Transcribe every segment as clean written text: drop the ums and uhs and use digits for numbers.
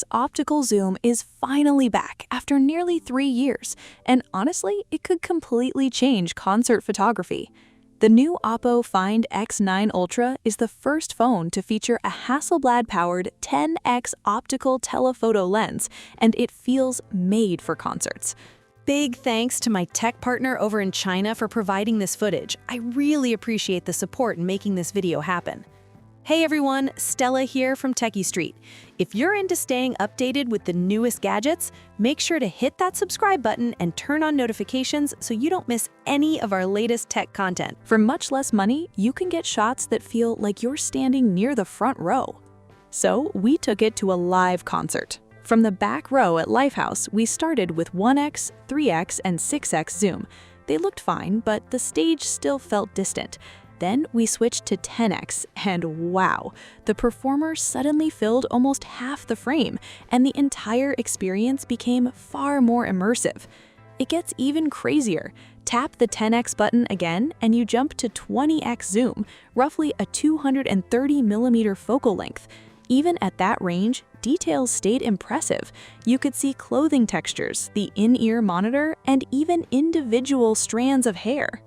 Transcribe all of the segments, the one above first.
10X Optical zoom is finally back after nearly 3 years, and honestly, it could completely change concert photography. The new OPPO Find X9 Ultra is the first phone to feature a Hasselblad-powered 10X Optical telephoto lens, and it feels made for concerts. Big thanks to my tech partner over in China for providing this footage. I really appreciate the support in making this video happen. Hey everyone, Stella here from techiestreet. If you're into staying updated with the newest gadgets, make sure to hit that subscribe button and turn on notifications so you don't miss any of our latest tech content. For much less money, you can get shots that feel like you're standing near the front row. So we took it to a live concert. From the back row at Lifehouse, we started with 1x, 3x, and 6x zoom. They looked fine, but the stage still felt distant. Then we switched to 10x, and wow, the performer suddenly filled almost half the frame, and the entire experience became far more immersive. It gets even crazier. Tap the 10x button again, and you jump to 20x zoom, roughly a 230mm focal length. Even at that range, details stayed impressive. You could see clothing textures, the in-ear monitor, and even individual strands of hair.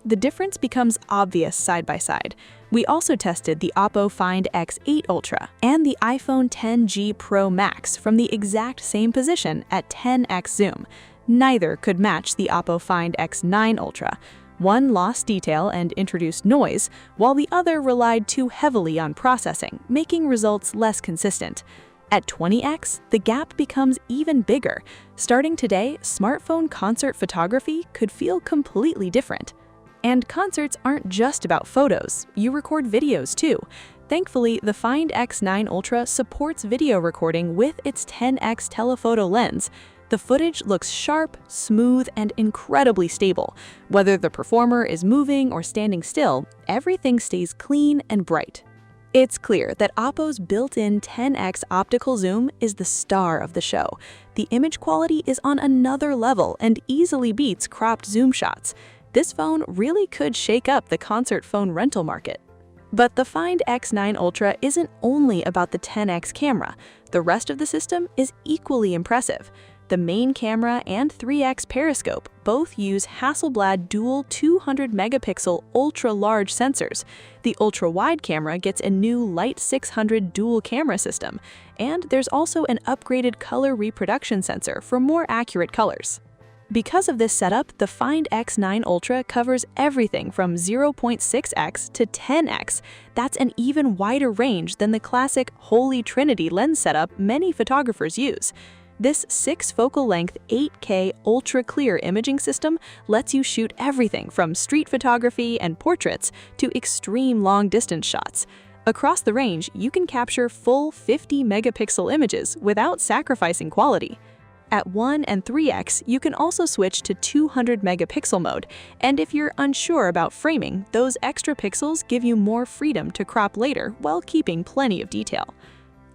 The difference becomes obvious side by side. We also tested the OPPO Find X8 Ultra and the iPhone XG Pro Max from the exact same position at 10x zoom. Neither could match the OPPO Find X9 Ultra. One lost detail and introduced noise, while the other relied too heavily on processing, making results less consistent. At 20x, the gap becomes even bigger. Starting today, smartphone concert photography could feel completely different. And concerts aren't just about photos, you record videos too. Thankfully, the Find X9 Ultra supports video recording with its 10x telephoto lens. The footage looks sharp, smooth, and incredibly stable. Whether the performer is moving or standing still, everything stays clean and bright. It's clear that OPPO's built-in 10x optical zoom is the star of the show. The image quality is on another level and easily beats cropped zoom shots. This phone really could shake up the concert phone rental market. But the Find X9 Ultra isn't only about the 10x camera. The rest of the system is equally impressive. The main camera and 3x periscope both use Hasselblad dual 200-megapixel ultra-large sensors. The ultra-wide camera gets a new Light 600 dual camera system, and there's also an upgraded color reproduction sensor for more accurate colors. Because of this setup, the Find X9 Ultra covers everything from 0.6x to 10x. That's an even wider range than the classic Holy Trinity lens setup many photographers use. This 6-focal-length 8K ultra-clear imaging system lets you shoot everything from street photography and portraits to extreme long-distance shots. Across the range, you can capture full 50-megapixel images without sacrificing quality. At 1 and 3x, you can also switch to 200-megapixel mode, and if you're unsure about framing, those extra pixels give you more freedom to crop later while keeping plenty of detail.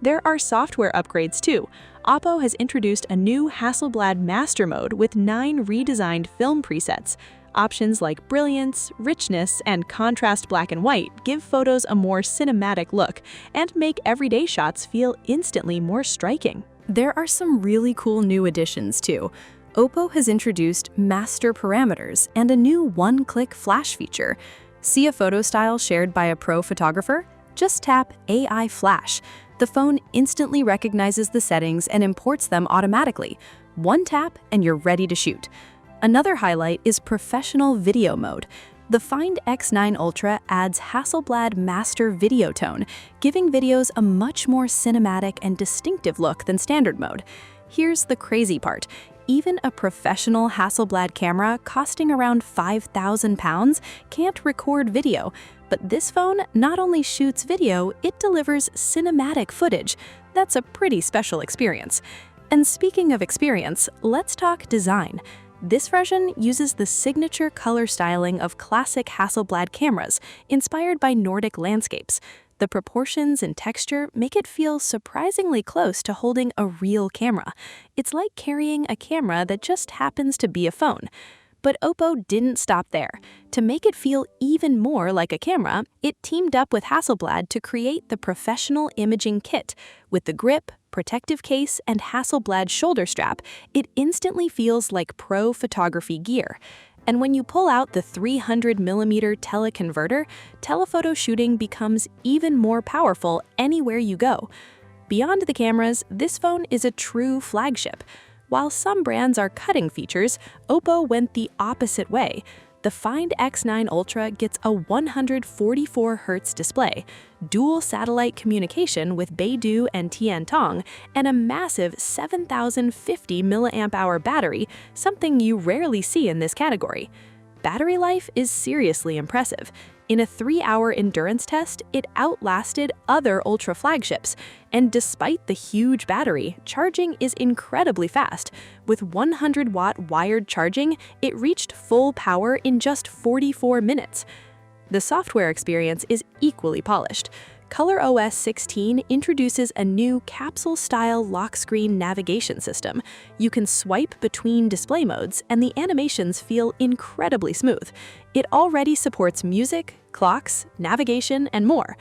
There are software upgrades too. OPPO has introduced a new Hasselblad Master Mode with 9 redesigned film presets. Options like brilliance, richness, and contrast black and white give photos a more cinematic look and make everyday shots feel instantly more striking. There are some really cool new additions too. OPPO has introduced master parameters and a new one-click flash feature. See a photo style shared by a pro photographer? Just tap AI Flash. The phone instantly recognizes the settings and imports them automatically. One tap and you're ready to shoot. Another highlight is professional video mode. The Find X9 Ultra adds Hasselblad Master Video Tone, giving videos a much more cinematic and distinctive look than standard mode. Here's the crazy part. Even a professional Hasselblad camera costing around £5,000 can't record video. But this phone not only shoots video, it delivers cinematic footage. That's a pretty special experience. And speaking of experience, let's talk design. This version uses the signature color styling of classic Hasselblad cameras, inspired by Nordic landscapes. The proportions and texture make it feel surprisingly close to holding a real camera. It's like carrying a camera that just happens to be a phone. But OPPO didn't stop there. To make it feel even more like a camera, it teamed up with Hasselblad to create the Professional Imaging Kit. With the grip, protective case, and Hasselblad shoulder strap, it instantly feels like pro photography gear. And when you pull out the 300mm teleconverter, telephoto shooting becomes even more powerful anywhere you go. Beyond the cameras, this phone is a true flagship. While some brands are cutting features, OPPO went the opposite way. The Find X9 Ultra gets a 144Hz display, dual satellite communication with Beidou and Tiantong, and a massive 7,050 mAh battery, something you rarely see in this category. Battery life is seriously impressive. In a 3-hour endurance test, it outlasted other Ultra flagships, and despite the huge battery, charging is incredibly fast. With 100-watt wired charging, it reached full power in just 44 minutes. The software experience is equally polished. ColorOS 16 introduces a new capsule-style lock screen navigation system. You can swipe between display modes, and the animations feel incredibly smooth. It already supports music, clocks, navigation, and more.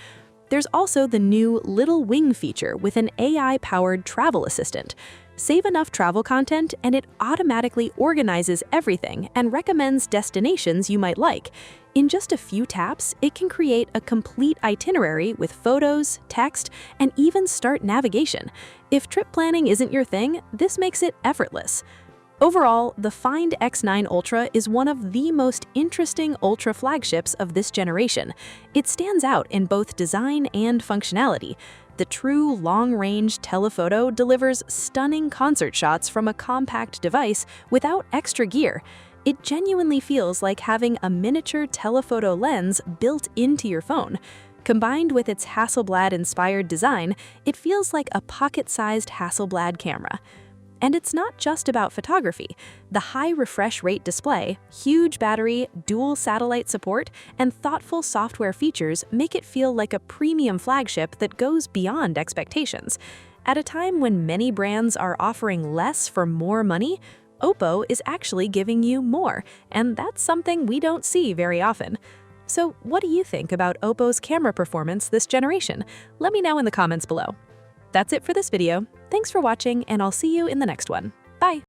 There's also the new Little Wing feature with an AI-powered travel assistant. Save enough travel content, and it automatically organizes everything and recommends destinations you might like. In just a few taps, it can create a complete itinerary with photos, text, and even start navigation. If trip planning isn't your thing, this makes it effortless. Overall, the Find X9 Ultra is one of the most interesting Ultra flagships of this generation. It stands out in both design and functionality. The true long-range telephoto delivers stunning concert shots from a compact device without extra gear. It genuinely feels like having a miniature telephoto lens built into your phone. Combined with its Hasselblad-inspired design, it feels like a pocket-sized Hasselblad camera. And it's not just about photography. The high refresh rate display, huge battery, dual satellite support, and thoughtful software features make it feel like a premium flagship that goes beyond expectations. At a time when many brands are offering less for more money, OPPO is actually giving you more, and that's something we don't see very often. So what do you think about OPPO's camera performance this generation? Let me know in the comments below. That's it for this video. Thanks for watching, and I'll see you in the next one. Bye!